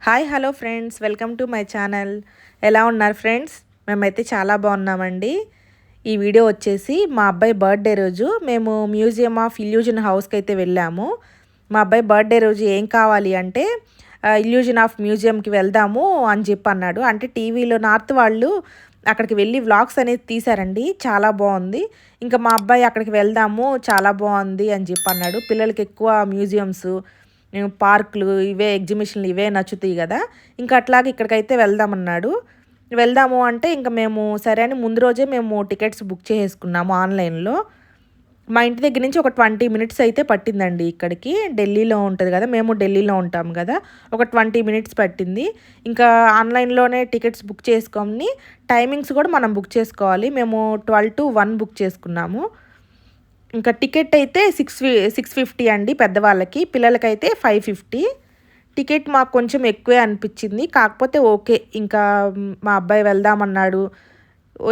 Hi hello friends, welcome to my channel. ఎలా ఉన్నారు friends? మేమైతే చాలా బాగున్నామండి. ఈ వీడియో వచ్చేసి మా అబ్బాయి బర్త్డే రోజు మేము మ్యూజియం ఆఫ్ ఇల్యూజన్ హౌస్కి అయితే వెళ్ళాము. మా అబ్బాయి బర్త్డే రోజు ఏం కావాలి అంటే ఇల్యూజన్ ఆఫ్ మ్యూజియంకి వెళ్దాము అని చెప్పి అన్నాడు. అంటే టీవీలో నార్త్ వాళ్ళు అక్కడికి వెళ్ళి వ్లాగ్స్ అనేది తీశారండి, చాలా బాగుంది. ఇంకా మా అబ్బాయి అక్కడికి వెళ్దాము, చాలా బాగుంది అని చెప్పి అన్నాడు. పిల్లలకి ఎక్కువ మ్యూజియంస్, పార్కులు ఇవే, ఎగ్జిబిషన్లు ఇవే నచ్చుతాయి కదా. ఇంకా అట్లాగే ఇక్కడికైతే వెళ్దామన్నాడు. వెళ్దాము అంటే ఇంకా మేము సరే అని ముందు రోజే మేము టికెట్స్ బుక్ చేసుకున్నాము ఆన్లైన్లో. మా ఇంటి దగ్గర నుంచి ఒక 20 మినిట్స్ అయితే పట్టిందండి ఇక్కడికి. ఢిల్లీలో ఉంటుంది కదా, మేము ఢిల్లీలో ఉంటాం కదా, ఒక 20 మినిట్స్ పట్టింది. ఇంకా ఆన్లైన్లోనే టికెట్స్ బుక్ చేసుకొని టైమింగ్స్ కూడా మనం బుక్ చేసుకోవాలి. మేము 12 to 1 బుక్ చేసుకున్నాము. ఇంకా టికెట్ అయితే 650 అండి పెద్దవాళ్ళకి, పిల్లలకైతే 550. టికెట్ మాకు కొంచెం ఎక్కువే అనిపించింది, కాకపోతే ఓకే. ఇంకా మా అబ్బాయి వెళ్దామన్నాడు,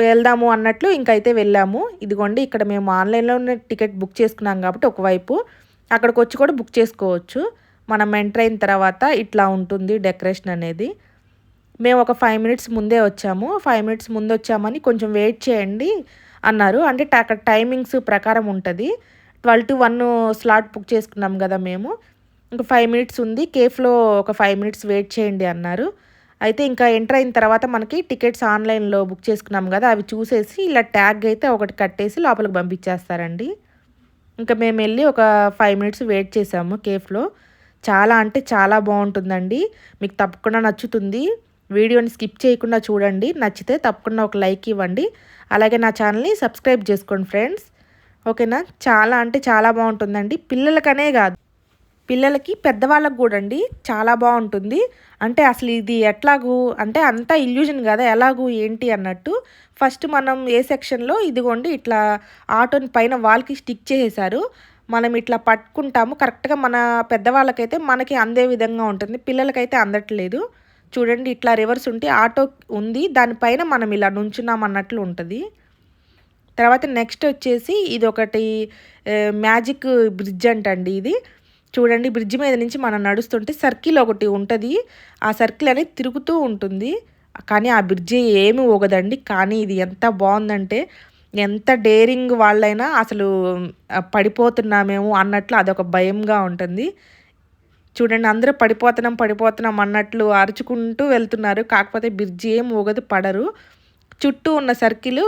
వెళ్దాము అన్నట్లు ఇంకైతే వెళ్ళాము. ఇదిగోండి ఇక్కడ మేము ఆన్లైన్లోనే టికెట్ బుక్ చేసుకున్నాం కాబట్టి ఒకవైపు, అక్కడికి వచ్చి కూడా బుక్ చేసుకోవచ్చు. మనం ఎంటర్ అయిన తర్వాత ఇట్లా ఉంటుంది డెకరేషన్ అనేది. మేము ఒక 5 మినిట్స్ ముందే వచ్చాము. 5 మినిట్స్ ముందు వచ్చామని కొంచెం వెయిట్ చేయండి అన్నారు. అంటే అక్కడ టైమింగ్స్ ప్రకారం ఉంటుంది. 12 to 1 స్లాట్ బుక్ చేసుకున్నాం కదా మేము. ఇంకా 5 మినిట్స్ ఉంది, కేఫ్లో ఒక 5 మినిట్స్ వెయిట్ చేయండి అన్నారు. అయితే ఇంకా ఎంటర్ అయిన తర్వాత మనకి టికెట్స్ ఆన్లైన్లో బుక్ చేసుకున్నాం కదా, అవి చూసేసి ఇలా ట్యాగ్ అయితే ఒకటి కట్టేసి లోపలికి పంపించేస్తారండి. ఇంకా మేము వెళ్ళి ఒక 5 మినిట్స్ వెయిట్ చేసాము కేఫ్లో. చాలా అంటే చాలా బాగుంటుందండి, మీకు తప్పకుండా నచ్చుతుంది. వీడియోని స్కిప్ చేయకుండా చూడండి, నచ్చితే తప్పకుండా ఒక లైక్ ఇవ్వండి. అలాగే నా ఛానల్ని సబ్స్క్రైబ్ చేసుకోండి ఫ్రెండ్స్, ఓకేనా. చాలా అంటే చాలా బాగుంటుందండి, పిల్లలకనే కాదు, పిల్లలకి పెద్దవాళ్ళకు కూడా అండి చాలా బాగుంటుంది. అంటే అసలు ఇది ఎట్లాగూ అంటే అంతా ఇల్యూజన్ కదా, ఎలాగూ ఏంటి అన్నట్టు. ఫస్ట్ మనం ఏ సెక్షన్లో ఇదిగోండి ఇట్లా ఆటోని పైన వాల్కి స్టిక్ చేసేసారు. మనం ఇట్లా పట్టుకుంటాము కరెక్ట్గా, మన పెద్దవాళ్ళకైతే మనకి అందే విధంగా ఉంటుంది, పిల్లలకైతే అందట్లేదు. చూడండి ఇట్లా రివర్స్ ఉంటే ఆటో ఉంది, దానిపైన మనం ఇలా నుంచున్నాం అన్నట్లు ఉంటుంది. తర్వాత నెక్స్ట్ వచ్చేసి ఇది ఒకటి మ్యాజిక్ బ్రిడ్జ్ అంటండి ఇది. చూడండి బ్రిడ్జ్ మీద నుంచి మనం నడుస్తుంటే సర్కిల్ ఒకటి ఉంటుంది, ఆ సర్కిల్ అనేది తిరుగుతూ ఉంటుంది. కానీ ఆ బ్రిడ్జి ఏమి ఊగదండి. కానీ ఇది ఎంత బాగుందంటే, ఎంత డేరింగ్ వాళ్ళైనా అసలు పడిపోతున్నామేమో అన్నట్లు అదొక భయంగా ఉంటుంది. చూడండి అందరూ పడిపోతున్నాం పడిపోతున్నాం అన్నట్లు అరుచుకుంటూ వెళ్తున్నారు, కాకపోతే బ్రిడ్జి ఏం ఊగదు, పడరు. చుట్టూ ఉన్న సర్కిల్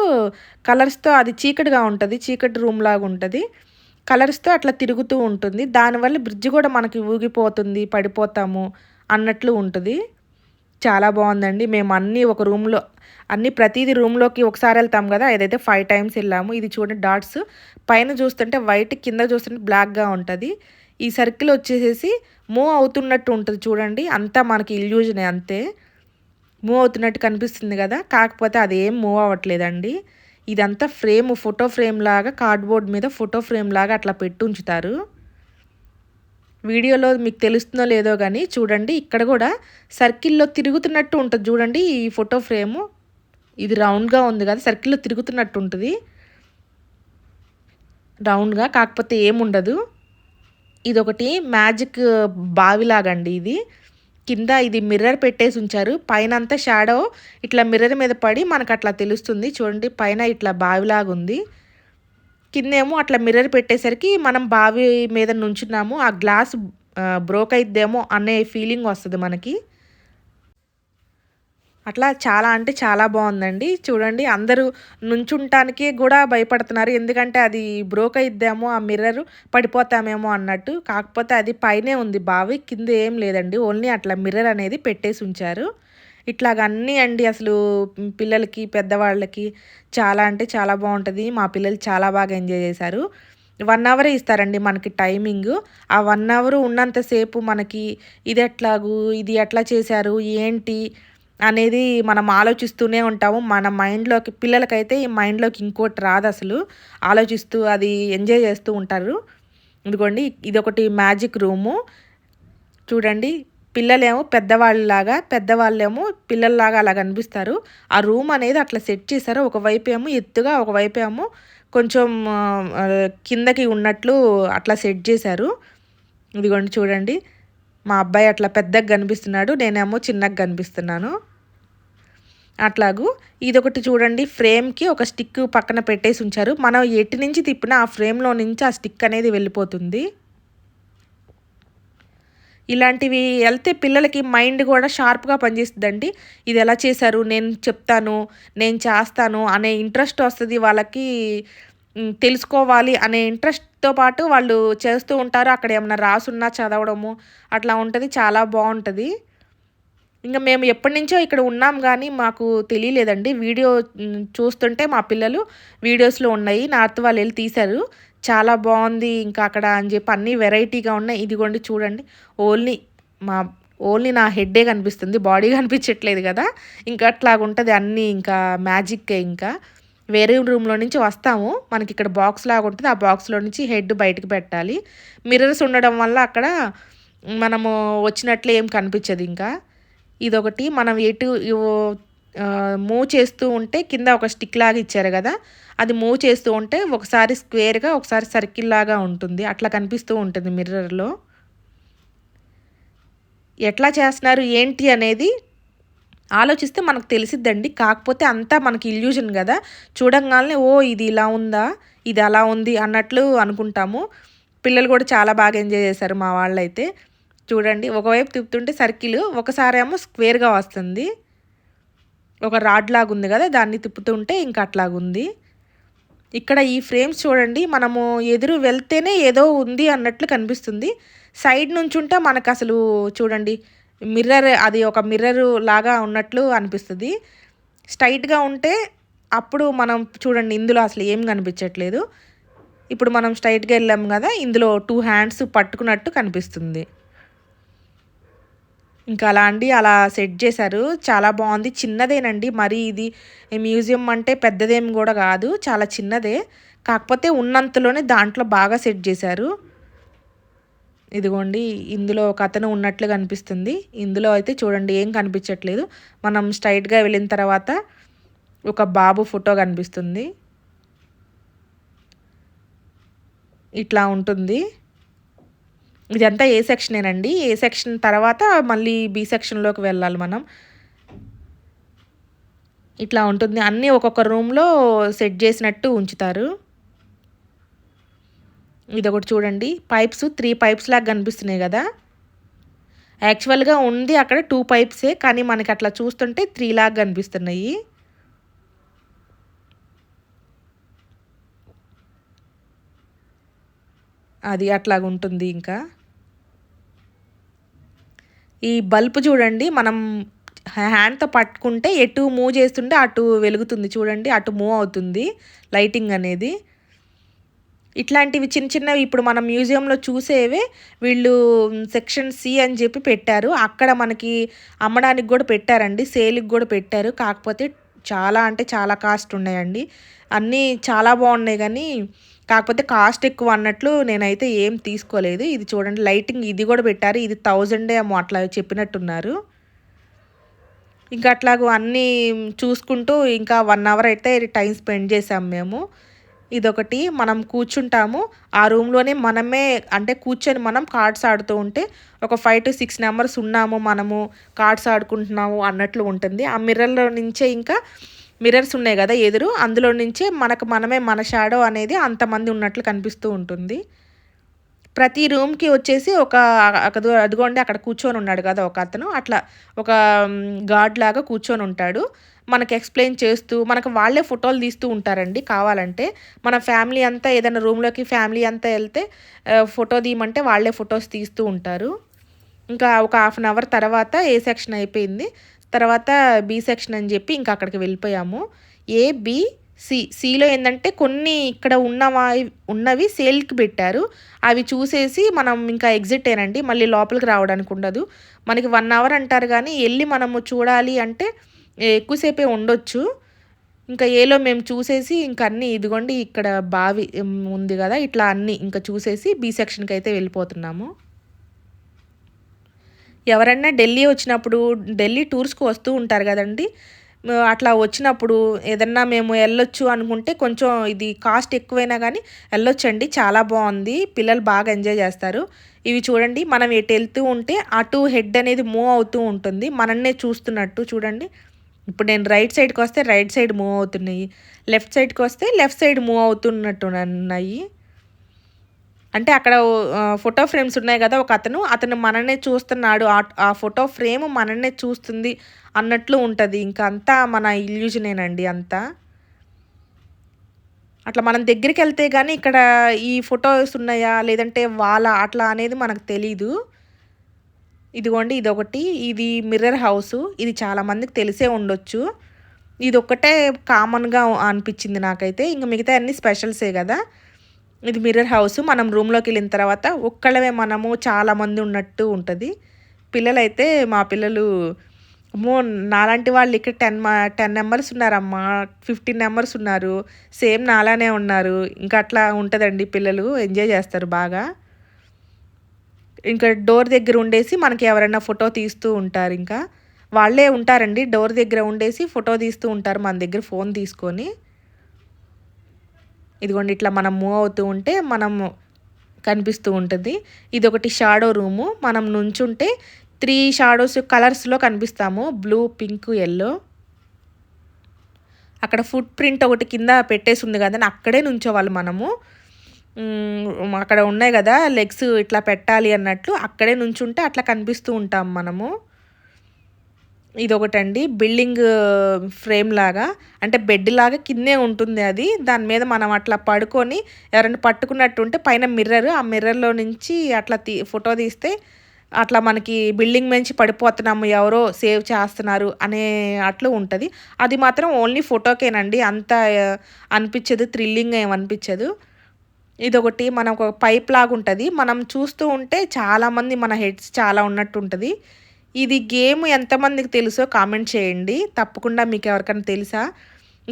కలర్స్తో, అది చీకటిగా ఉంటుంది, చీకటి రూమ్ లాగా ఉంటుంది, కలర్స్తో అట్లా తిరుగుతూ ఉంటుంది. దానివల్ల బ్రిడ్జ్ కూడా మనకి ఊగిపోతుంది, పడిపోతాము అన్నట్లు ఉంటుంది. చాలా బాగుందండి. మేము అన్నీ ఒక రూమ్లో, అన్నీ ప్రతిదీ రూమ్లోకి ఒకసారి వెళ్తాం కదా, ఏదైతే 5 times వెళ్ళాము. ఇది చూడండి డాట్స్ పైన చూస్తుంటే వైట్, కింద చూస్తుంటే బ్లాక్గా ఉంటుంది. ఈ సర్కిల్ వచ్చేసేసి మూవ్ అవుతున్నట్టు ఉంటుంది చూడండి, అంతా మనకి ఇల్యూజనే, అంతే మూవ్ అవుతున్నట్టు కనిపిస్తుంది కదా, కాకపోతే అది ఏం మూవ్ అవ్వట్లేదండి. ఇదంతా ఫ్రేమ్, ఫోటో ఫ్రేమ్ లాగా, కార్డ్బోర్డ్ మీద ఫోటో ఫ్రేమ్ లాగా అట్లా పెట్టి ఉంచుతారు. వీడియోలో మీకు తెలుస్తుందో లేదో కానీ చూడండి ఇక్కడ కూడా సర్కిల్లో తిరుగుతున్నట్టు ఉంటుంది చూడండి. ఈ ఫోటో ఫ్రేము ఇది రౌండ్గా ఉంది కదా, సర్కిల్లో తిరుగుతున్నట్టు ఉంటుంది రౌండ్గా, కాకపోతే ఏముండదు. ఇదొకటి మ్యాజిక్ బావిలాగండి ఇది. కింద ఇది మిర్రర్ పెట్టేసి ఉంచారు, పైన అంతా షాడో ఇట్లా మిర్రర్ మీద పడి మనకు అట్లా తెలుస్తుంది. చూడండి పైన ఇట్లా బావిలాగా ఉంది, కిందేమో అట్లా మిర్రర్ పెట్టేసరికి మనం బావి మీద నుంచున్నాము, ఆ గ్లాస్ బ్రోక్ అయిద్దేమో అనే ఫీలింగ్ వస్తుంది మనకి. అట్లా చాలా అంటే చాలా బాగుందండి. చూడండి అందరూ నుంచుంటానికి కూడా భయపడుతున్నారు, ఎందుకంటే అది బ్రోక్ అయిద్దేమో, ఆ మిర్రర్ పడిపోతామేమో అన్నట్టు. కాకపోతే అది పైనే ఉంది బావి, కింద ఏం లేదండి, ఓన్లీ అట్లా మిర్రర్ అనేది పెట్టేసి ఉంచారు. ఇట్లాగ అన్నీ అండి అసలు పిల్లలకి పెద్దవాళ్ళకి చాలా అంటే చాలా బాగుంటుంది. మా పిల్లలు చాలా బాగా ఎంజాయ్ చేశారు. 1 అవరే ఇస్తారండి మనకి టైమింగ్. ఆ 1 అవర్ ఉన్నంతసేపు మనకి ఇది ఎట్లాగూ, ఇది ఎట్లా చేశారు ఏంటి అనేది మనం ఆలోచిస్తూనే ఉంటాము. మన మైండ్లోకి, పిల్లలకైతే ఈ మైండ్లోకి ఇంకోటి రాదు అసలు, ఆలోచిస్తూ అది ఎంజాయ్ చేస్తూ ఉంటారు. ఇదిగోండి ఇదొకటి మ్యాజిక్ రూము. చూడండి పిల్లలేమో పెద్దవాళ్ళలాగా, పెద్దవాళ్ళేమో పిల్లల్లాగా అలా కనిపిస్తారు. ఆ రూమ్ అనేది అట్లా సెట్ చేశారు, ఒకవైపు ఏమో ఎత్తుగా, ఒకవైపు ఏమో కొంచెం కిందకి ఉన్నట్లు అట్లా సెట్ చేశారు. ఇదిగోండి చూడండి మా అబ్బాయి అట్లా పెద్దగా కనిపిస్తున్నాడు, నేనేమో చిన్నగా కనిపిస్తున్నాను. అట్లాగూ ఇదొకటి చూడండి, ఫ్రేమ్కి ఒక స్టిక్ పక్కన పెట్టేసి ఉంచారు. మనం ఎటు నుంచి తిప్పినా ఆ ఫ్రేమ్లో నుంచి ఆ స్టిక్ అనేది వెళ్ళిపోతుంది. ఇలాంటివి వెళ్తే పిల్లలకి మైండ్ కూడా షార్ప్గా పనిచేస్తుందండి. ఇది ఎలా చేశారు, నేను చెప్తాను, నేను చేస్తాను అనే ఇంట్రెస్ట్ వస్తుంది వాళ్ళకి. తెలుసుకోవాలి అనే ఇంట్రెస్ట్తో పాటు వాళ్ళు చేస్తూ ఉంటారు. అక్కడ ఏమన్నా రాసున్నా చదవడము అట్లా ఉంటుంది, చాలా బాగుంటుంది. ఇంకా మేము ఎప్పటినుంచో ఇక్కడ ఉన్నాం కానీ మాకు తెలియలేదండి. వీడియో చూస్తుంటే మా పిల్లలు వీడియోస్లో ఉన్నాయి, నార్త్ వాళ్ళు వెళ్ళి తీశారు, చాలా బాగుంది ఇంకా అక్కడ అని చెప్పి అన్నీ వెరైటీగా ఉన్నాయి. ఇదిగోండి చూడండి, ఓన్లీ మా ఓన్లీ నా హెడ్డే కనిపిస్తుంది, బాడీ కనిపించట్లేదు కదా. ఇంకా అట్లాగుంటుంది అన్నీ, ఇంకా మ్యాజిక్కే. ఇంకా వేరే రూమ్లో నుంచి వస్తాము, మనకి ఇక్కడ బాక్స్ లాగా ఉంటుంది, ఆ బాక్స్లో నుంచి హెడ్ బయటకు పెట్టాలి. మిర్రర్స్ ఉండడం వల్ల అక్కడ మనము వచ్చినట్లే ఏం కనిపించదు. ఇంకా ఇదొకటి, మనం ఎటు మూవ్ చేస్తూ ఉంటే కింద ఒక స్టిక్ లాగా ఇచ్చారు కదా, అది మూవ్ చేస్తూ ఉంటే ఒకసారి స్క్వేర్గా ఒకసారి సర్కిల్ లాగా ఉంటుంది, అట్లా కనిపిస్తూ ఉంటుంది మిర్రర్లో. ఎట్లా చేస్తున్నారు ఏంటి అనేది ఆలోచిస్తే మనకు తెలిసిద్దండి. కాకపోతే అంతా మనకి ఇల్యూజన్ కదా, చూడంగానే ఓ ఇది ఇలా ఉందా, ఇది అలా ఉంది అన్నట్లు అనుకుంటాము. పిల్లలు కూడా చాలా బాగా ఎంజాయ్ చేశారు మా వాళ్ళైతే. చూడండి, ఒకవైపు తిప్పుతుంటే సర్కిల్, ఒకసారి ఏమో స్క్వేర్గా వస్తుంది, ఒక రాడ్ లాగా ఉంది కదా, దాన్ని తిప్పుతుంటే ఇంకా అట్లాగుంది. ఇక్కడ ఈ ఫ్రేమ్స్ చూడండి, మనము ఎదురు వెళ్తేనే ఏదో ఉంది అన్నట్లు కనిపిస్తుంది, సైడ్ నుంచి ఉంటే మనకు అసలు చూడండి మిర్రర్, అది ఒక మిర్రర్ లాగా ఉన్నట్లు అనిపిస్తుంది. స్ట్రైట్గా ఉంటే అప్పుడు మనం చూడండి ఇందులో అసలు ఏం కనిపించట్లేదు. ఇప్పుడు మనం స్ట్రైట్గా వెళ్ళాము కదా, ఇందులో 2 హ్యాండ్స్ పట్టుకున్నట్టు కనిపిస్తుంది. ఇంకా అలా అండి, అలా సెట్ చేశారు, చాలా బాగుంది. చిన్నదేనండి, మరి ఇది మ్యూజియం అంటే పెద్దదేం కూడా కాదు, చాలా చిన్నదే. కాకపోతే ఉన్నంతలోనే దాంట్లో బాగా సెట్ చేశారు. ఇదిగోండి, ఇందులో ఒక అతను ఉన్నట్లు కనిపిస్తుంది. ఇందులో అయితే చూడండి ఏం కనిపించట్లేదు. మనం స్ట్రైట్గా వెళ్ళిన తర్వాత ఒక బాబు ఫోటో కనిపిస్తుంది, ఇట్లా ఉంటుంది. ఇదంతా ఏ సెక్షనేనండి, ఏ సెక్షన్ తర్వాత మళ్ళీ బి సెక్షన్లోకి వెళ్ళాలి మనం. ఇట్లా ఉంటుంది, అన్నీ ఒక్కొక్క రూమ్లో సెట్ చేసినట్టు ఉంచుతారు. ఇదొకటి చూడండి, పైప్స్ 3 పైప్స్ లాగా కనిపిస్తున్నాయి కదా, యాక్చువల్గా ఉంది అక్కడ 2 పైప్సే, కానీ మనకి అట్లా చూస్తుంటే 3 లాగా కనిపిస్తున్నాయి. అది అట్లాగుంటుంది. ఇంకా ఈ బల్బ్ చూడండి, మనం హ్యాండ్తో పట్టుకుంటే ఎటు మూవ్ చేస్తుంటే అటు వెలుగుతుంది చూడండి, అటు మూవ్ అవుతుంది లైటింగ్ అనేది. ఇట్లాంటివి చిన్న చిన్నవి ఇప్పుడు మనం మ్యూజియంలో చూసేవే వీళ్ళు సెక్షన్ సి అని చెప్పి పెట్టారు. అక్కడ మనకి అమ్మడానికి కూడా పెట్టారండి, సేల్కి కూడా పెట్టారు. కాకపోతే చాలా అంటే చాలా కాస్ట్ ఉన్నాయండి. అన్నీ చాలా బాగున్నాయి కానీ కాకపోతే కాస్ట్ ఎక్కువ అన్నట్లు నేనైతే ఏం తీసుకోలేదు. ఇది చూడండి, లైటింగ్ ఇది కూడా పెట్టారు, ఇది 1000 ఏమో అట్లా చెప్పినట్టున్నారు. ఇంకా అట్లాగూ అన్నీ చూసుకుంటూ ఇంకా 1 అవర్ అయితే టైం స్పెండ్ చేసాం మేము. ఇదొకటి, మనం కూర్చుంటాము ఆ రూమ్లోనే, మనమే అంటే కూర్చొని మనం కార్డ్స్ ఆడుతూ ఉంటే ఒక 5 to 6 నెంబర్స్ ఉన్నాము, మనము కార్డ్స్ ఆడుకుంటున్నాము అన్నట్లు ఉంటుంది. ఆ మిర్రర్లో నుంచే, ఇంకా మిర్రర్స్ ఉన్నాయి కదా ఎదురు, అందులో నుంచే మనమే మన షాడో అనేది అంతమంది ఉన్నట్లు కనిపిస్తూ ఉంటుంది. ప్రతి రూమ్కి వచ్చేసి ఒక అదిగోండి అక్కడ కూర్చొని ఉన్నాడు కదా ఒక అతను, అట్లా ఒక గార్డ్ లాగా కూర్చొని ఉంటాడు, మనకు ఎక్స్ప్లెయిన్ చేస్తూ, మనకు వాళ్ళే ఫోటోలు తీస్తూ ఉంటారండి. కావాలంటే మన ఫ్యామిలీ అంతా ఏదైనా రూమ్లోకి ఫ్యామిలీ అంతా వెళ్తే ఫోటో తీయమంటే వాళ్ళే ఫొటోస్ తీస్తూ ఉంటారు. ఇంకా ఒక 1/2 అవర్ తర్వాత ఏ సెక్షన్ అయిపోయింది, తర్వాత బి సెక్షన్ అని చెప్పి ఇంకా అక్కడికి వెళ్ళిపోయాము. ఏ బి సిలో ఏంటంటే కొన్ని ఇక్కడ ఉన్నవి సేల్కి పెట్టారు, అవి చూసేసి మనం ఇంకా ఎగ్జిట్ అయినండి, మళ్ళీ లోపలికి రావడానికి ఉండదు. మనకి 1 అవర్ అంటారు కానీ వెళ్ళి మనము చూడాలి అంటే ఎక్కువసేపే ఉండొచ్చు. ఇంకా ఏలో మేము చూసేసి ఇంక అన్నీ ఇదిగోండి ఇక్కడ బావి ఉంది కదా, ఇట్లా అన్నీ ఇంకా చూసేసి బి సెక్షన్కి అయితే వెళ్ళిపోతున్నాము. ఎవరన్నా ఢిల్లీ వచ్చినప్పుడు, ఢిల్లీ టూర్స్కి వస్తూ ఉంటారు కదండి, అట్లా వచ్చినప్పుడు ఏదన్నా మేము వెళ్ళొచ్చు అనుకుంటే కొంచెం ఇది కాస్ట్ ఎక్కువైనా కానీ వెళ్ళొచ్చండి. చాలా బాగుంది, పిల్లలు బాగా ఎంజాయ్ చేస్తారు. ఇవి చూడండి, మనం ఎటు వెళ్తూ ఉంటే అటు హెడ్ అనేది మూవ్ అవుతూ ఉంటుంది, మనన్నే చూస్తున్నట్టు. చూడండి, ఇప్పుడు నేను రైట్ సైడ్కి వస్తే రైట్ సైడ్ మూవ్ అవుతున్నాయి, లెఫ్ట్ సైడ్కి వస్తే లెఫ్ట్ సైడ్ మూవ్ అవుతున్నట్టు ఉన్నాయి. అంటే అక్కడ ఫోటో ఫ్రేమ్స్ ఉన్నాయి కదా, అతను మననే చూస్తున్నాడు, ఆ ఫోటో ఫ్రేమ్ మననే చూస్తుంది అన్నట్లు ఉంటుంది. ఇంకా అంతా మన ఇల్యూజనేనండి అంతా. అట్లా మనం దగ్గరికి వెళ్తే కానీ ఇక్కడ ఈ ఫొటోస్ ఉన్నాయా లేదంటే వాళ్ళ అట్లా అనేది మనకు తెలీదు. ఇదిగోండి, ఇదొకటి, ఇది మిర్రర్ హౌసు. ఇది చాలామందికి తెలిసే ఉండొచ్చు. ఇది ఒక్కటే కామన్గా అనిపించింది నాకైతే, ఇంక మిగతా అన్ని స్పెషల్సే కదా. ఇది మిర్రర్ హౌస్. మనం రూమ్లోకి వెళ్ళిన తర్వాత ఒక్కళ్ళమే మనము చాలామంది ఉన్నట్టు ఉంటుంది. పిల్లలైతే మా పిల్లలు అమ్మో, నాలాంటి వాళ్ళు ఇక్కడ 10 మెంబర్స్ ఉన్నారమ్మా, 15 మెంబర్స్ ఉన్నారు, సేమ్ నాలానే ఉన్నారు. ఇంకా అట్లా ఉంటుందండి, పిల్లలు ఎంజాయ్ చేస్తారు బాగా. ఇంకా డోర్ దగ్గర ఉండేసి మనకి ఎవరైనా ఫోటో తీస్తూ ఉంటారు. ఇంకా వాళ్ళే ఉంటారండి, డోర్ దగ్గర ఉండేసి ఫోటో తీస్తూ ఉంటారు మన దగ్గర ఫోన్ తీసుకొని. ఇదిగోండి, ఇట్లా మనం మూవ్ అవుతూ ఉంటే మనము కనిపిస్తూ ఉంటుంది. ఇదొకటి షాడో రూము. మనం నుంచుంటే 3 షాడోస్ కలర్స్లో కనిపిస్తాము, బ్లూ, పింక్, యెల్లో. అక్కడ ఫుట్ ప్రింట్ ఒకటి కింద పెట్టేసి ఉంది కదండి, అక్కడే నుంచోవాలి మనము. అక్కడ ఉన్నాయి కదా లెగ్స్ ఇట్లా పెట్టాలి అన్నట్లు, అక్కడే నుంచుంటే అట్లా కనిపిస్తూ ఉంటాం మనము. ఇదొకటండి, బిల్డింగ్ ఫ్రేమ్ లాగా, అంటే బెడ్ లాగా కిందే ఉంటుంది అది. దాని మీద మనం అట్లా పడుకొని ఎవరైనా పట్టుకున్నట్టు ఉంటే పైన మిర్రర్, ఆ మిర్రర్లో నుంచి అట్లా ఫోటో తీస్తే అట్లా మనకి బిల్డింగ్ నుంచి పడిపోతున్నాము, ఎవరో సేవ్ చేస్తున్నారు అనే అట్లా ఉంటుంది. అది మాత్రం ఓన్లీ ఫోటోకేనండి, అంత అనిపించదు, థ్రిల్లింగ్ ఏమనిపించదు. ఇదొకటి, మనం ఒక పైప్ లాగా ఉంటుంది, మనం చూస్తూ ఉంటే చాలామంది మన హెడ్స్ చాలా ఉన్నట్టు ఉంటుంది. ఇది గేమ్ ఎంతమందికి తెలుసో కామెంట్ చేయండి, తప్పకుండా మీకు ఎవరికైనా తెలుసా.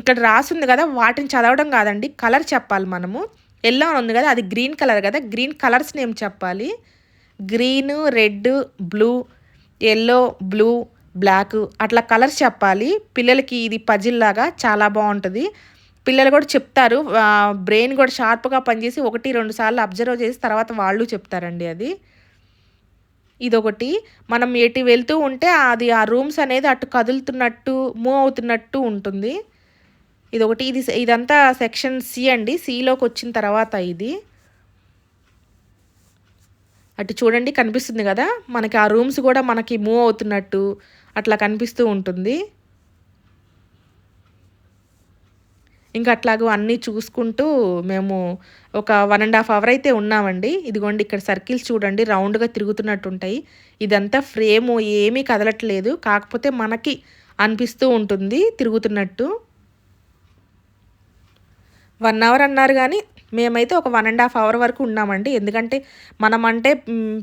ఇక్కడ రాసింది కదా, వాటిని చదవడం కాదండి, కలర్ చెప్పాలి మనము. ఎల్లో అని ఉంది కదా, అది గ్రీన్ కలర్ కదా, గ్రీన్ కలర్స్ నేమ్ చెప్పాలి. Green, red, blue, yellow, blue, black, అట్లా కలర్స్ చెప్పాలి. పిల్లలకి ఇది పజిల్ లాగా చాలా బాగుంటుంది, పిల్లలు కూడా చెప్తారు. బ్రెయిన్ కూడా షార్ప్గా పనిచేసి 1-2 సార్లు అబ్జర్వ్ చేసి తర్వాత వాళ్ళు చెప్తారండి అది. ఇదొకటి, మనం ఎటు వెళ్తూ ఉంటే అది ఆ రూమ్స్ అనేది అటు కదులుతున్నట్టు మూవ్ అవుతున్నట్టు ఉంటుంది. ఇదొకటి, ఇదంతా సెక్షన్ సి అండి, సిలోకి వచ్చిన తర్వాత ఇది. అటు చూడండి, కనిపిస్తుంది కదా మనకి, ఆ రూమ్స్ కూడా మనకి మూవ్ అవుతున్నట్టు అట్లా కనిపిస్తూ ఉంటుంది. ఇంకా అట్లాగూ అన్నీ చూసుకుంటూ మేము ఒక 1.5 అవర్ అయితే ఉన్నామండి. ఇదిగోండి, ఇక్కడ సర్కిల్స్ చూడండి రౌండ్గా తిరుగుతున్నట్టు ఉంటాయి. ఇదంతా ఫ్రేము ఏమీ కదలట్లేదు, కాకపోతే మనకి అనిపిస్తూ ఉంటుంది తిరుగుతున్నట్టు. 1 అవర్ అన్నారు కానీ మేమైతే ఒక 1.5 అవర్ వరకు ఉన్నామండి. ఎందుకంటే మనమంటే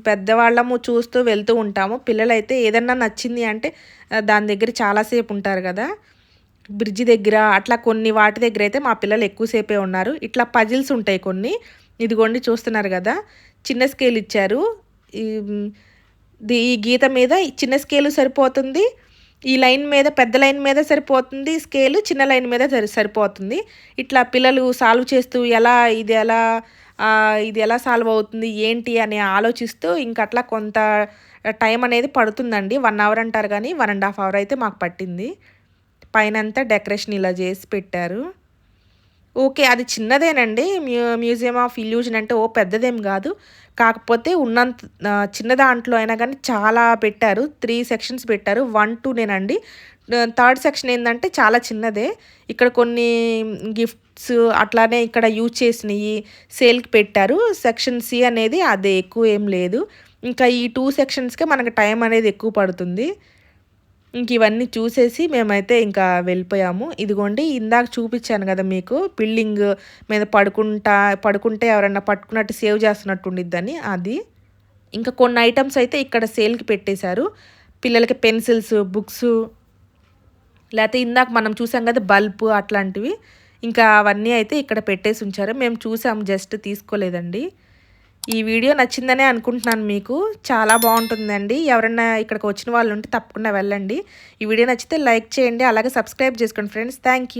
పెద్దవాళ్ళము, చూస్తూ వెళ్తూ ఉంటాము. పిల్లలైతే ఏదన్నా నచ్చింది అంటే దాని దగ్గర చాలాసేపు ఉంటారు కదా. బ్రిడ్జి దగ్గర అట్లా కొన్ని వాటి దగ్గర అయితే మా పిల్లలు ఎక్కువసేపే ఉన్నారు. ఇట్లా పజిల్స్ ఉంటాయి కొన్ని, ఇదిగోండి చూస్తున్నారు కదా, చిన్న స్కేల్ ఇచ్చారు. ఈ గీత మీద చిన్న స్కేలు సరిపోతుంది, ఈ లైన్ మీద పెద్ద లైన్ మీద సరిపోతుంది స్కేలు, చిన్న లైన్ మీద సరిపోతుంది. ఇట్లా పిల్లలు సాల్వ్ చేస్తూ ఇది ఎలా సాల్వ్ అవుతుంది ఏంటి అని ఆలోచిస్తూ ఇంకట్లా కొంత టైం అనేది పడుతుందండి. 1 అవర్ అంటారు కానీ 1.5 అవర్ అయితే మాకు పట్టింది. పైనంతా డెకరేషన్ ఇలా చేసి పెట్టారు. ఓకే, అది చిన్నదేనండి, మ్యూజియం ఆఫ్ ఇల్యూజన్ అంటే పెద్దదేం కాదు. కాకపోతే ఉన్నంత చిన్న దాంట్లో అయినా కానీ చాలా పెట్టారు. 3 సెక్షన్స్ పెట్టారు, 1, 2 నేనండి. థర్డ్ సెక్షన్ ఏంటంటే చాలా చిన్నదే. ఇక్కడ కొన్ని గిఫ్ట్స్ అట్లానే ఇక్కడ యూజ్ చేసినవి సేల్కి పెట్టారు. సెక్షన్ సి అనేది అదే, ఎక్కువ ఏం లేదు. ఇంకా ఈ 2 సెక్షన్స్కే మనకు టైం అనేది ఎక్కువ పడుతుంది. ఇంక ఇవన్నీ చూసేసి మేమైతే ఇంకా వెళ్ళిపోయాము. ఇదిగోండి, ఇందాక చూపించాను కదా మీకు, బిల్డింగ్ మీద పడుకుంటే ఎవరన్నా పట్టుకున్నట్టు సేవ్ చేస్తున్నట్టు ఉండిద్దని అది. ఇంకా కొన్ని ఐటమ్స్ అయితే ఇక్కడ సేల్కి పెట్టేశారు, పిల్లలకి పెన్సిల్స్, బుక్స్, లేకపోతే ఇందాక మనం చూసాం కదా బల్బ్ అట్లాంటివి, ఇంకా అవన్నీ అయితే ఇక్కడ పెట్టేసి ఉంచారు. మేము చూసాము, జస్ట్ తీసుకోలేదండి. ఈ వీడియో నచ్చిందనే అనుకుంటున్నాను మీకు. చాలా బాగుంటుందండి. ఎవరైనా ఇక్కడికి వచ్చిన వాళ్ళు ఉంటే తప్పకుండా వెళ్ళండి. ఈ వీడియో నచ్చితే లైక్ చేయండి. అలాగే సబ్స్క్రైబ్ చేసుకోండి ఫ్రెండ్స్. Thank you.